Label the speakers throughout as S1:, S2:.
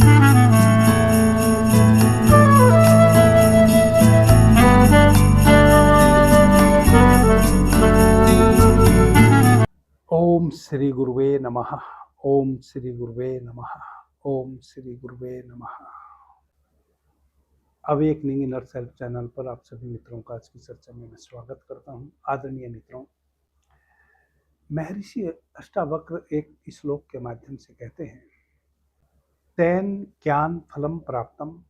S1: ओम श्री गुरुवे नमः। ओम श्री गुरुवे नमः। ओम श्री गुरुवे नमः। अवेकनिंग इनर सेल्फ चैनल पर आप सभी मित्रों का आज की चर्चा में मैं स्वागत करता हूं। आदरणीय मित्रों, महर्षि अष्टावक्र एक श्लोक के माध्यम से कहते हैं, तेन ज्ञान फलम प्राप्तम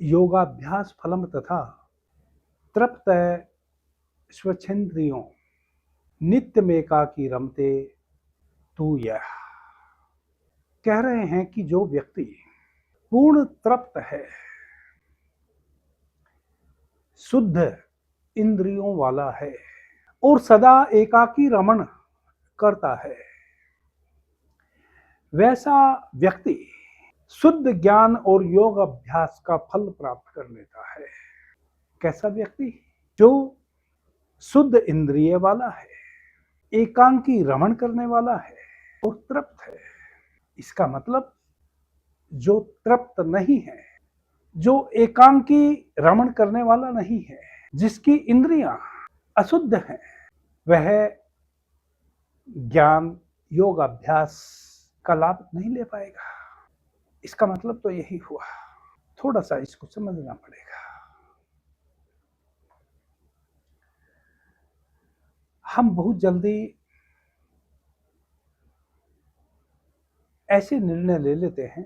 S1: योगाभ्यास फलम तथा तृप्त स्वच्छेन्द्रियों नित्य में एकाकी रमते तू यह। कह रहे हैं कि जो व्यक्ति पूर्ण तृप्त है, शुद्ध इंद्रियों वाला है और सदा एकाकी रमण करता है, वैसा व्यक्ति शुद्ध ज्ञान और योग अभ्यास का फल प्राप्त कर लेता है। कैसा व्यक्ति? जो शुद्ध इंद्रिय वाला है, एकांकी रमण करने वाला है और तृप्त है। इसका मतलब जो तृप्त नहीं है, जो एकांकी रमण करने वाला नहीं है, जिसकी इंद्रियां अशुद्ध हैं, वह ज्ञान योग अभ्यास का लाभ नहीं ले पाएगा। इसका मतलब तो यही हुआ। थोड़ा सा इसको समझना पड़ेगा। हम बहुत जल्दी ऐसे निर्णय ले लेते हैं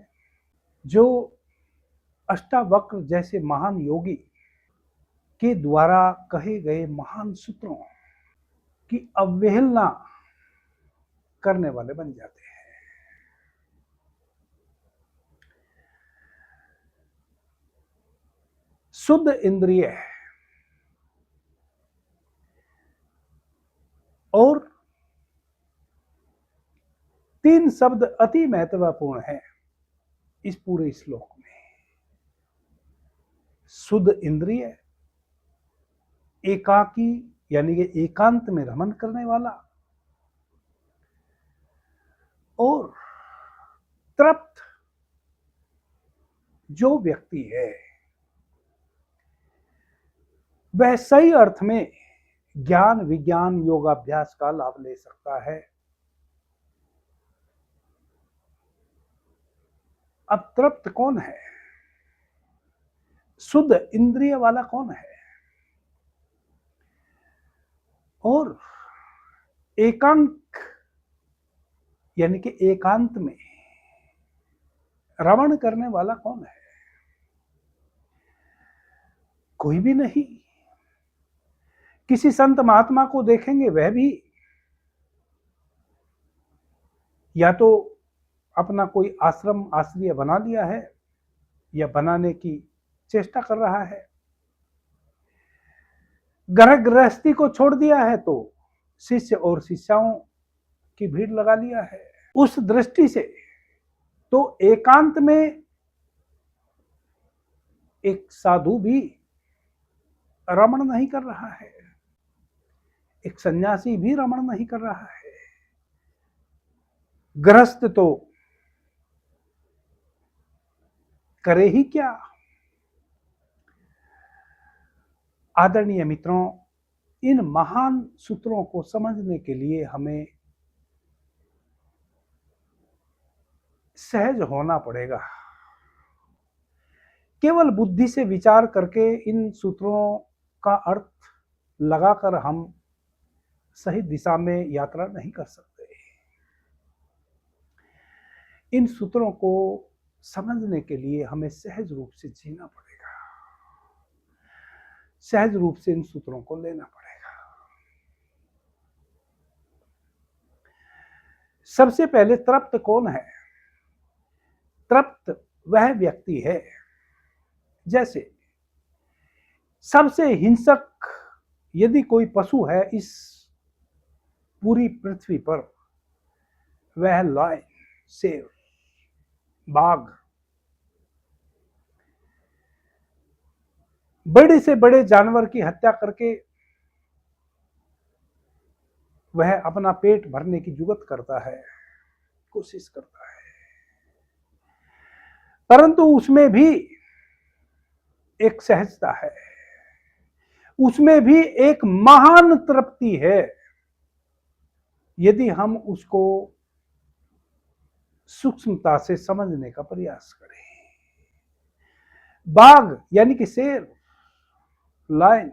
S1: जो अष्टावक्र जैसे महान योगी के द्वारा कहे गए महान सूत्रों की अवहेलना करने वाले बन जाते हैं। शुद्ध इंद्रिय और तीन शब्द अति महत्वपूर्ण है इस पूरे श्लोक में। शुद्ध इंद्रिय, एकाकी यानी कि एकांत में रमण करने वाला, और तृप्त जो व्यक्ति है, वह सही अर्थ में ज्ञान विज्ञान योगाभ्यास का लाभ ले सकता है। अब तृप्त कौन है? शुद्ध इंद्रिय वाला कौन है? और एकांक यानी कि एकांत में रमण करने वाला कौन है? कोई भी नहीं। किसी संत महात्मा को देखेंगे, वह भी या तो अपना कोई आश्रम आश्रय बना लिया है या बनाने की चेष्टा कर रहा है। घर गृहस्थी को छोड़ दिया है तो शिष्य और शिष्याओं की भीड़ लगा लिया है। उस दृष्टि से तो एकांत में एक साधु भी रमण नहीं कर रहा है, एक सन्यासी भी रमण नहीं कर रहा है। गृहस्थ तो करे ही क्या। आदरणीय मित्रों, इन महान सूत्रों को समझने के लिए हमें सहज होना पड़ेगा। केवल बुद्धि से विचार करके इन सूत्रों का अर्थ लगाकर हम सही दिशा में यात्रा नहीं कर सकते। इन सूत्रों को समझने के लिए हमें सहज रूप से जीना पड़ेगा, सहज रूप से इन सूत्रों को लेना पड़ेगा। सबसे पहले तृप्त कौन है? तृप्त वह व्यक्ति है, जैसे सबसे हिंसक यदि कोई पशु है इस पूरी पृथ्वी पर, वह लायन, शेर, बाघ, बड़े से बड़े जानवर की हत्या करके वह अपना पेट भरने की जुगत करता है, कोशिश करता है। परंतु उसमें भी एक सहजता है, उसमें भी एक महान तृप्ति है यदि हम उसको सूक्ष्मता से समझने का प्रयास करें। बाघ यानी कि शेर, लायन,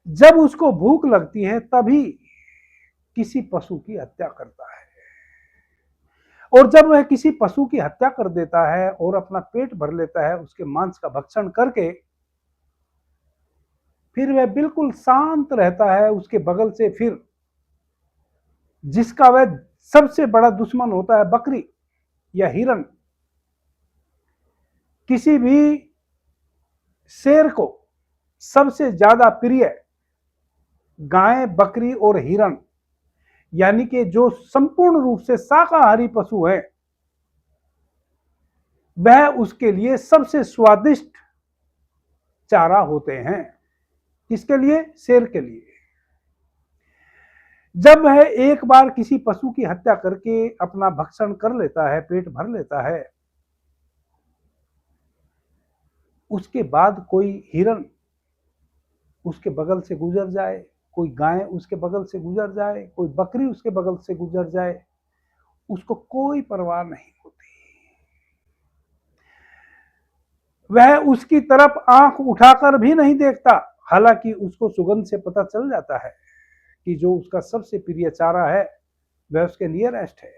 S1: जब उसको भूख लगती है तभी किसी पशु की हत्या करता है, और जब वह किसी पशु की हत्या कर देता है और अपना पेट भर लेता है उसके मांस का भक्षण करके, फिर वह बिल्कुल शांत रहता है। उसके बगल से फिर जिसका वह सबसे बड़ा दुश्मन होता है, बकरी या हिरण, किसी भी शेर को सबसे ज्यादा प्रिय गाय, बकरी और हिरण, यानी कि जो संपूर्ण रूप से शाकाहारी पशु है, वह उसके लिए सबसे स्वादिष्ट चारा होते हैं। किसके लिए? शेर के लिए। जब वह एक बार किसी पशु की हत्या करके अपना भक्षण कर लेता है, पेट भर लेता है, उसके बाद कोई हिरण उसके बगल से गुजर जाए, कोई गाय उसके बगल से गुजर जाए, कोई बकरी उसके बगल से गुजर जाए, उसको कोई परवाह नहीं होती। वह उसकी तरफ आंख उठाकर भी नहीं देखता, हालांकि उसको सुगंध से पता चल जाता है कि जो उसका सबसे प्रिय चारा है वह उसके नियरेस्ट है,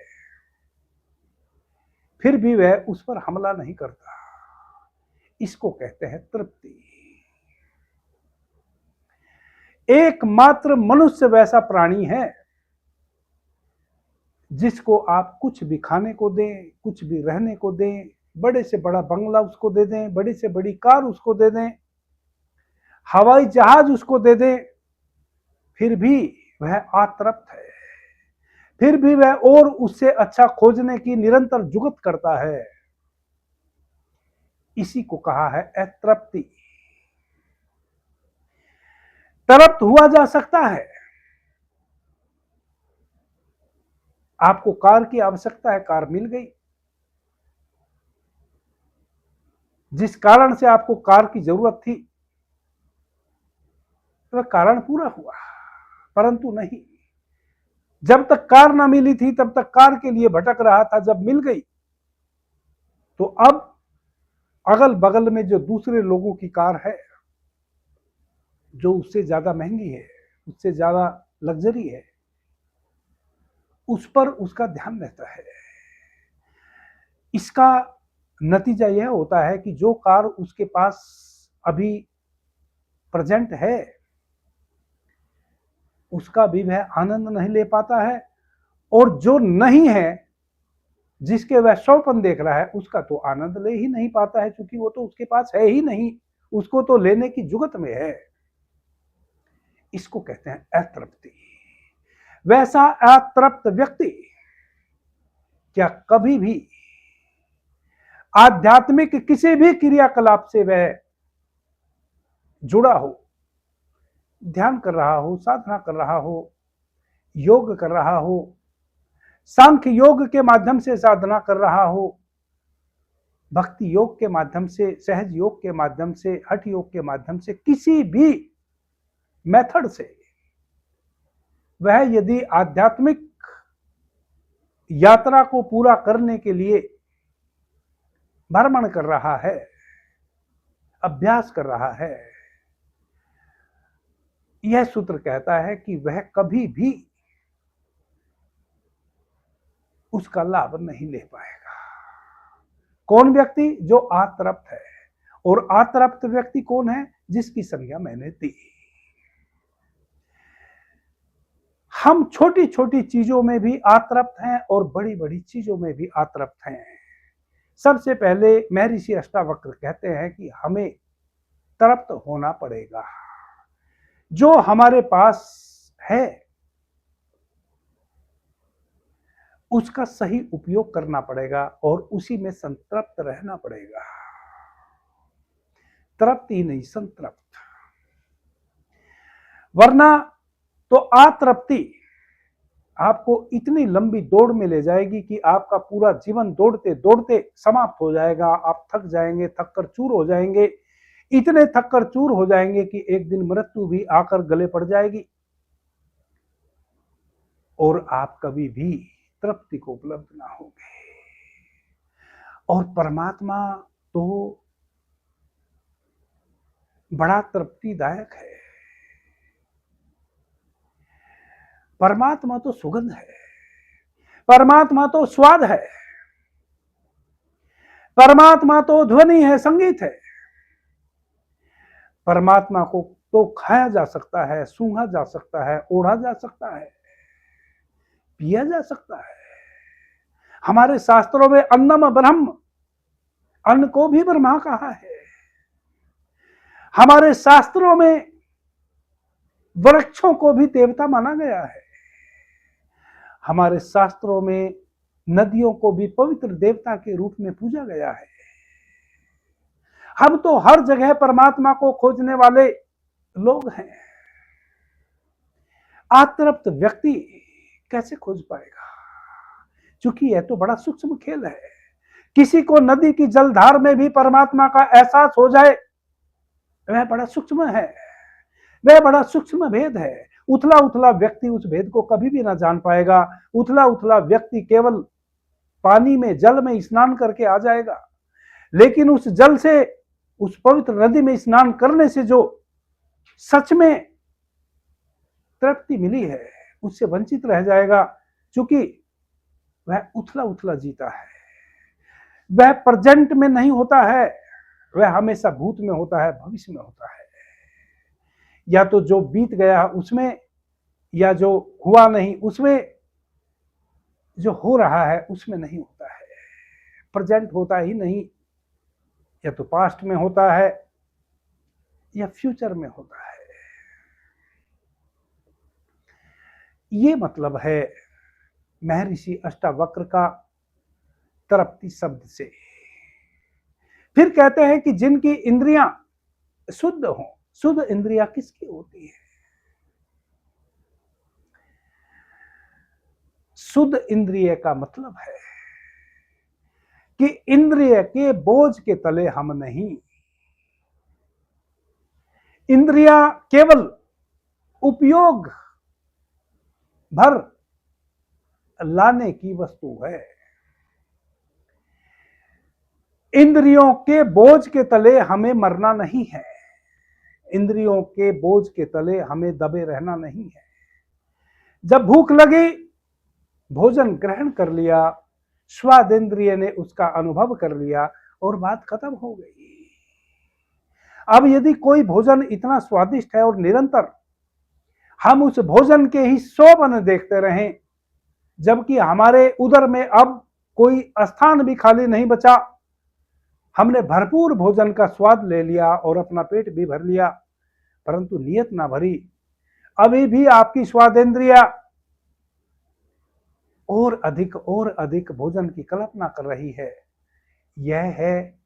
S1: फिर भी वह उस पर हमला नहीं करता। इसको कहते हैं तृप्ति। एकमात्र मनुष्य वैसा प्राणी है जिसको आप कुछ भी खाने को दें, कुछ भी रहने को दें, बड़े से बड़ा बंगला उसको दे दें, बड़ी से बड़ी कार उसको दे दें, हवाई जहाज उसको दे दें, फिर भी वह अतृप्त है, फिर भी वह और उससे अच्छा खोजने की निरंतर जुगत करता है। इसी को कहा है अतृप्ति। तृप्त हुआ जा सकता है। आपको कार की आवश्यकता है, कार मिल गई, जिस कारण से आपको कार की जरूरत थी वह कारण पूरा हुआ, परंतु नहीं, जब तक कार ना मिली थी तब तक कार के लिए भटक रहा था। जब मिल गई तो अब अगल बगल में जो दूसरे लोगों की कार है, जो उससे ज्यादा महंगी है, उससे ज्यादा लग्जरी है, उस पर उसका ध्यान रहता है। इसका नतीजा यह होता है कि जो कार उसके पास अभी प्रेजेंट है उसका भी वह आनंद नहीं ले पाता है, और जो नहीं है, जिसके वह शौपन देख रहा है, उसका तो आनंद ले ही नहीं पाता है, क्योंकि वो तो उसके पास है ही नहीं, उसको तो लेने की जुगत में है। इसको कहते हैं अतृप्ति। वैसा अतृप्त व्यक्ति क्या कभी भी आध्यात्मिक किसी भी क्रियाकलाप से वह जुड़ा हो, ध्यान कर रहा हो, साधना कर रहा हो, योग कर रहा हो, सांख्य योग के माध्यम से साधना कर रहा हो, भक्ति योग के माध्यम से, सहज योग के माध्यम से, हठ योग के माध्यम से, किसी भी मेथड से वह यदि आध्यात्मिक यात्रा को पूरा करने के लिए भ्रमण कर रहा है, अभ्यास कर रहा है, यह सूत्र कहता है कि वह कभी भी उसका लाभ नहीं ले पाएगा। कौन व्यक्ति? जो अतृप्त है। और अतृप्त व्यक्ति कौन है? जिसकी संज्ञा मैंने दी। हम छोटी छोटी चीजों में भी अतृप्त हैं और बड़ी बड़ी चीजों में भी अतृप्त हैं। सबसे पहले महर्षि अष्टावक्र कहते हैं कि हमें तृप्त होना पड़ेगा। जो हमारे पास है उसका सही उपयोग करना पड़ेगा और उसी में संतृप्त रहना पड़ेगा। तृप्त ही नहीं, संतृप्त। वरना तो अतृप्ति आपको इतनी लंबी दौड़ में ले जाएगी कि आपका पूरा जीवन दौड़ते दौड़ते समाप्त हो जाएगा। आप थक जाएंगे, थक कर चूर हो जाएंगे, इतने थक कर चूर हो जाएंगे कि एक दिन मृत्यु भी आकर गले पड़ जाएगी और आप कभी भी तृप्ति को उपलब्ध ना होंगे। और परमात्मा तो बड़ा तृप्तिदायक है। परमात्मा तो सुगंध है, परमात्मा तो स्वाद है, परमात्मा तो ध्वनि है, संगीत है। परमात्मा को तो खाया जा सकता है, सूंघा जा सकता है, ओढ़ा जा सकता है, पिया जा सकता है। हमारे शास्त्रों में अन्नम ब्रह्म, अन्न को भी ब्रह्मा कहा है। हमारे शास्त्रों में वृक्षों को भी देवता माना गया है। हमारे शास्त्रों में नदियों को भी पवित्र देवता के रूप में पूजा गया है। हम तो हर जगह परमात्मा को खोजने वाले लोग हैं। अतृप्त व्यक्ति कैसे खोज पाएगा? क्योंकि यह तो बड़ा सूक्ष्म खेल है। किसी को नदी की जलधार में भी परमात्मा का एहसास हो जाए, वह बड़ा सूक्ष्म है, वह बड़ा सूक्ष्म भेद है। उथला उथला व्यक्ति उस भेद को कभी भी ना जान पाएगा। उथला उथला व्यक्ति केवल पानी में, जल में स्नान करके आ जाएगा, लेकिन उस जल से, उस पवित्र नदी में स्नान करने से जो सच में तृप्ति मिली है, उससे वंचित रह जाएगा, क्योंकि वह उथला उथला जीता है। वह प्रेजेंट में नहीं होता है, वह हमेशा भूत में होता है, भविष्य में होता है। या तो जो बीत गया उसमें, या जो हुआ नहीं उसमें, जो हो रहा है उसमें नहीं होता है। प्रेजेंट होता ही नहीं, या तो पास्ट में होता है या फ्यूचर में होता है। ये मतलब है महर्षि अष्टावक्र का तृप्ति शब्द से। फिर कहते हैं कि जिनकी इंद्रियां शुद्ध हों। शुद्ध इंद्रियां किसकी होती है? शुद्ध इंद्रिय का मतलब है कि इंद्रिय के बोझ के तले हम नहीं। इंद्रियां केवल उपयोग भर लाने की वस्तु है। इंद्रियों के बोझ के तले हमें मरना नहीं है, इंद्रियों के बोझ के तले हमें दबे रहना नहीं है। जब भूख लगी, भोजन ग्रहण कर लिया, स्वाद इंद्रिय ने उसका अनुभव कर लिया और बात खत्म हो गई। अब यदि कोई भोजन इतना स्वादिष्ट है और निरंतर हम उस भोजन के ही 100 बन देखते रहें, जबकि हमारे उदर में अब कोई स्थान भी खाली नहीं बचा, हमने भरपूर भोजन का स्वाद ले लिया और अपना पेट भी भर लिया, परंतु नियत ना भरी, अभी भी आपकी स्वादेंद्रिया और अधिक भोजन की कल्पना कर रही है। यह है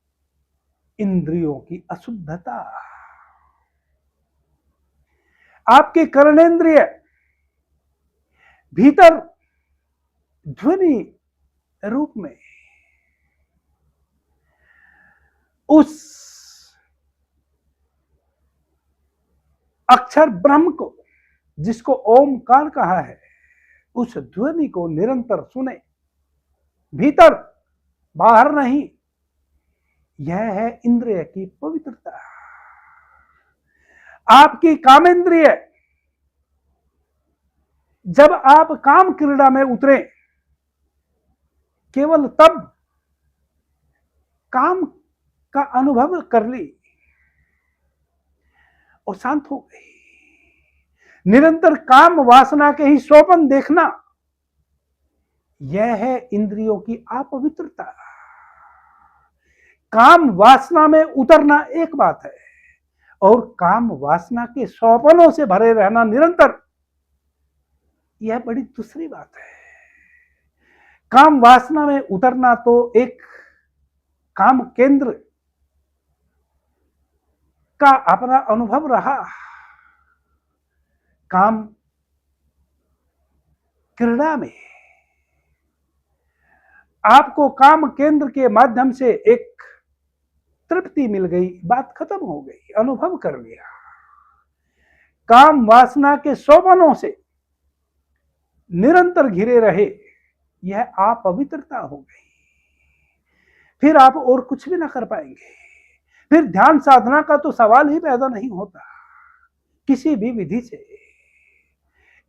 S1: इंद्रियों की अशुद्धता। आपके कर्णेंद्रिय भीतर ध्वनि रूप में उस अक्षर ब्रह्म को, जिसको ओमकार कहा है, उस ध्वनि को निरंतर सुने, भीतर, बाहर नहीं। यह है इंद्रिय की पवित्रता। आपकी कामेंद्रिय, जब आप काम क्रीड़ा में उतरे, केवल तब काम का अनुभव कर ली और शांत हो गई। निरंतर काम वासना के ही स्वप्न देखना, यह है इंद्रियों की अपवित्रता। काम वासना में उतरना एक बात है, और काम वासना के स्वप्नों से भरे रहना निरंतर, यह बड़ी दूसरी बात है। काम वासना में उतरना तो एक काम केंद्र का अपना अनुभव रहा। काम क्रीड़ा में आपको काम केंद्र के माध्यम से एक तृप्ति मिल गई, बात खत्म हो गई, अनुभव कर लिया। काम वासना के शोभनों से निरंतर घिरे रहे, यह अपवित्रता हो गई। फिर आप और कुछ भी ना कर पाएंगे। फिर ध्यान साधना का तो सवाल ही पैदा नहीं होता किसी भी विधि से।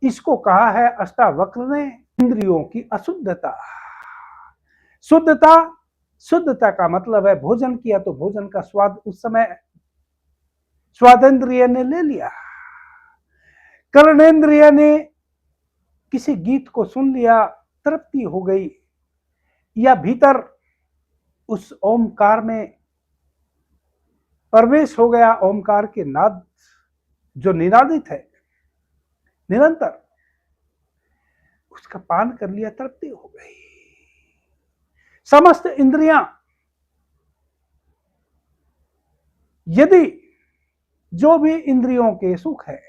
S1: इसको कहा है अष्टावक्र ने इंद्रियों की अशुद्धता। शुद्धता, शुद्धता का मतलब है भोजन किया तो भोजन का स्वाद उस समय स्वादेंद्रिय ने ले लिया, कर्णेंद्रिय ने किसी गीत को सुन लिया, तृप्ति हो गई, या भीतर उस ओमकार में प्रवेश हो गया, ओमकार के नाद जो निनादित है निरंतर, उसका पान कर लिया, तृप्ति हो गई। समस्त इंद्रियां यदि जो भी इंद्रियों के सुख है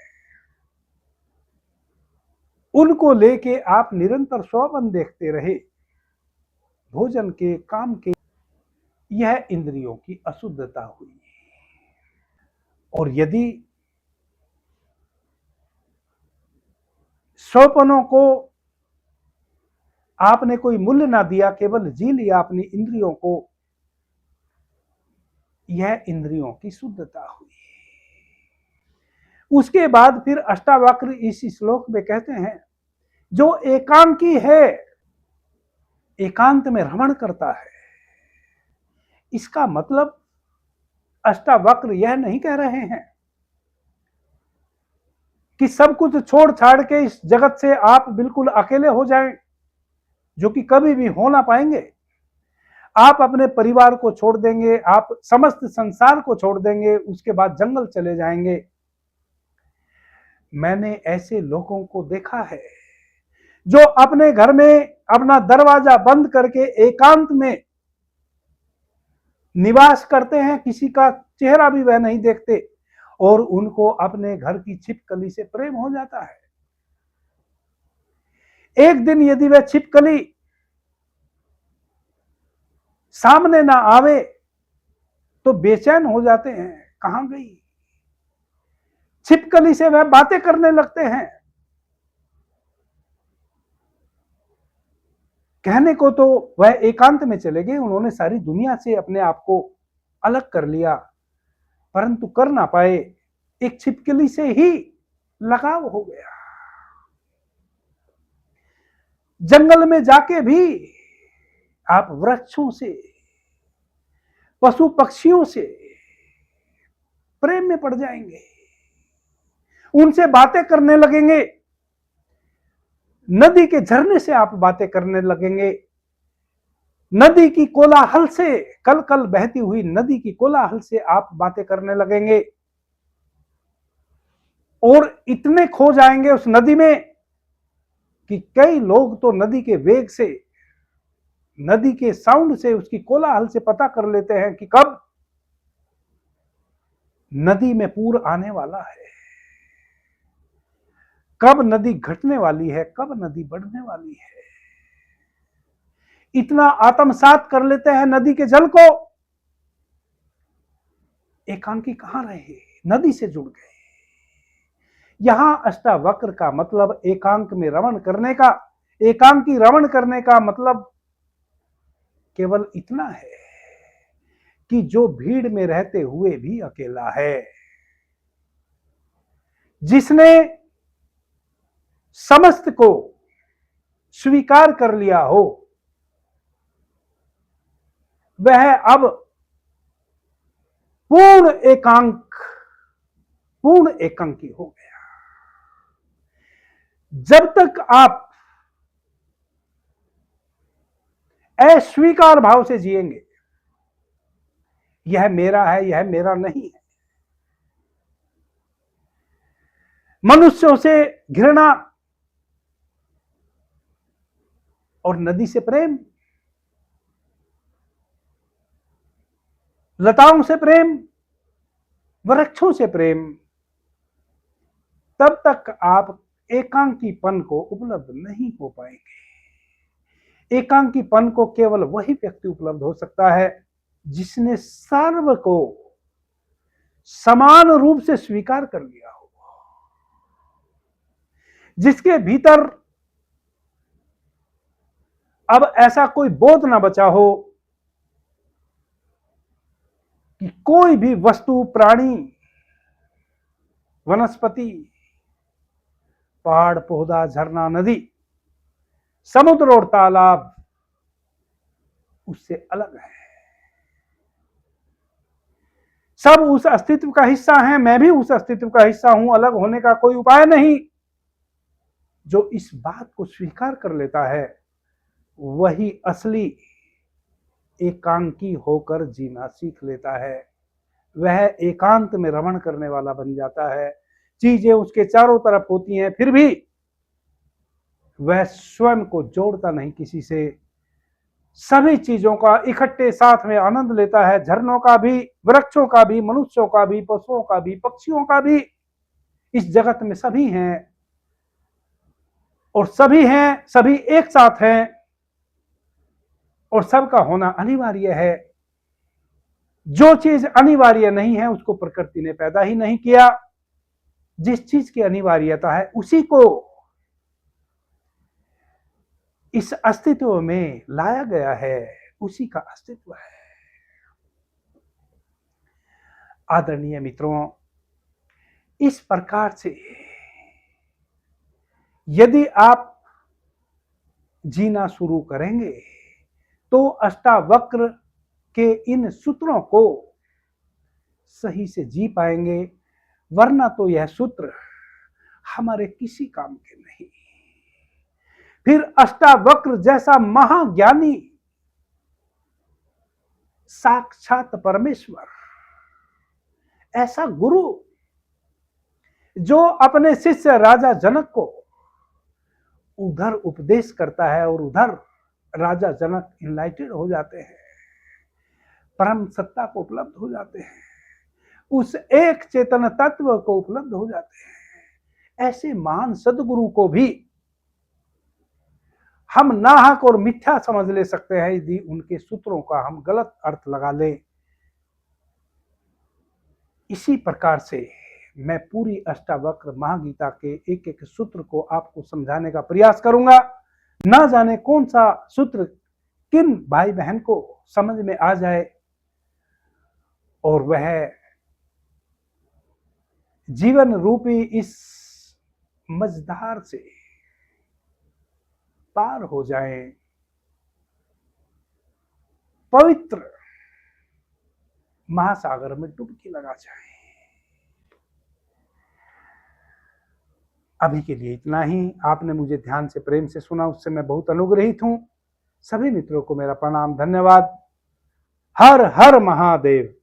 S1: उनको लेके आप निरंतर स्वप्न देखते रहे, भोजन के, काम के, यह इंद्रियों की अशुद्धता हुई। और यदि स्वप्नों को आपने कोई मूल्य ना दिया, केवल जी लिया अपनी इंद्रियों को, यह इंद्रियों की शुद्धता हुई। उसके बाद फिर अष्टावक्र इस श्लोक में कहते हैं, जो एकांकी है, एकांत में रमण करता है। इसका मतलब अष्टावक्र यह नहीं कह रहे हैं कि सब कुछ छोड़ छाड़ के इस जगत से आप बिल्कुल अकेले हो जाएं, जो कि कभी भी हो ना पाएंगे। आप अपने परिवार को छोड़ देंगे, आप समस्त संसार को छोड़ देंगे, उसके बाद जंगल चले जाएंगे। मैंने ऐसे लोगों को देखा है जो अपने घर में अपना दरवाजा बंद करके एकांत में निवास करते हैं, किसी का चेहरा भी वह नहीं देखते, और उनको अपने घर की छिपकली से प्रेम हो जाता है। एक दिन यदि वह छिपकली सामने ना आवे तो बेचैन हो जाते हैं, कहां गई। छिपकली से वह बातें करने लगते हैं। कहने को तो वह एकांत में चले गए, उन्होंने सारी दुनिया से अपने आप को अलग कर लिया, परंतु कर ना पाए, एक छिपकली से ही लगाव हो गया। जंगल में जाके भी आप वृक्षों से, पशु पक्षियों से प्रेम में पड़ जाएंगे, उनसे बातें करने लगेंगे। नदी के झरने से आप बातें करने लगेंगे, नदी की कोलाहल से, कल कल बहती हुई नदी की कोलाहल से आप बातें करने लगेंगे, और इतने खो जाएंगे उस नदी में कि कई लोग तो नदी के वेग से, नदी के साउंड से, उसकी कोलाहल से पता कर लेते हैं कि कब नदी में पूर आने वाला है, कब नदी घटने वाली है, कब नदी बढ़ने वाली है। इतना आत्मसात कर लेते हैं नदी के जल को। एकांकी कहां रहे, नदी से जुड़ गए। यहां अष्टावक्र का मतलब एकांक में रमण करने का, एकांकी रमण करने का मतलब केवल इतना है कि जो भीड़ में रहते हुए भी अकेला है, जिसने समस्त को स्वीकार कर लिया हो, वह अब पूर्ण एकांकी हो गया। जब तक आप अस्वीकार भाव से जिएंगे, यह मेरा है, यह मेरा नहीं है, मनुष्यों से घृणा और नदी से प्रेम, लताओं से प्रेम, वृक्षों से प्रेम, तब तक आप एकांकीपन को उपलब्ध नहीं हो पाएंगे। एकांकीपन को केवल वही व्यक्ति उपलब्ध हो सकता है जिसने सर्व को समान रूप से स्वीकार कर लिया हो, जिसके भीतर अब ऐसा कोई बोध ना बचा हो कि कोई भी वस्तु, प्राणी, वनस्पति, पहाड़, पौधा, झरना, नदी, समुद्र और तालाब उससे अलग है। सब उस अस्तित्व का हिस्सा हैं, मैं भी उस अस्तित्व का हिस्सा हूं। अलग होने का कोई उपाय नहीं। जो इस बात को स्वीकार कर लेता है वही असली एकांकी होकर जीना सीख लेता है। वह एकांत में रमण करने वाला बन जाता है। चीजें उसके चारों तरफ होती हैं, फिर भी वह स्वयं को जोड़ता नहीं किसी से। सभी चीजों का इकट्ठे साथ में आनंद लेता है, झरनों का भी, वृक्षों का भी, मनुष्यों का भी, पशुओं का भी, पक्षियों का भी। इस जगत में सभी हैं और सभी एक साथ हैं और सबका होना अनिवार्य है। जो चीज अनिवार्य नहीं है उसको प्रकृति ने पैदा ही नहीं किया। जिस चीज की अनिवार्यता है उसी को इस अस्तित्व में लाया गया है, उसी का अस्तित्व है। आदरणीय मित्रों, इस प्रकार से यदि आप जीना शुरू करेंगे तो अष्टावक्र के इन सूत्रों को सही से जी पाएंगे, वरना तो यह सूत्र हमारे किसी काम के नहीं। फिर अष्टावक्र जैसा महाज्ञानी, साक्षात परमेश्वर, ऐसा गुरु जो अपने शिष्य राजा जनक को उधर उपदेश करता है और उधर राजा जनक इनलाइटेड हो जाते हैं, परम सत्ता को उपलब्ध हो जाते हैं, उस एक चेतन तत्व को उपलब्ध हो जाते हैं। ऐसे महान सदगुरु को भी हम नाहक और मिथ्या समझ ले सकते हैं यदि उनके सूत्रों का हम गलत अर्थ लगा लें। इसी प्रकार से मैं पूरी अष्टावक्र महागीता के एक एक सूत्र को आपको समझाने का प्रयास करूंगा। ना जाने कौन सा सूत्र किन भाई बहन को समझ में आ जाए और वह जीवन रूपी इस मझधार से पार हो जाए, पवित्र महासागर में डुबकी लगा जाए। अभी के लिए इतना ही। आपने मुझे ध्यान से, प्रेम से सुना, उससे मैं बहुत अनुग्रहित हूं। सभी मित्रों को मेरा प्रणाम, धन्यवाद। हर हर महादेव।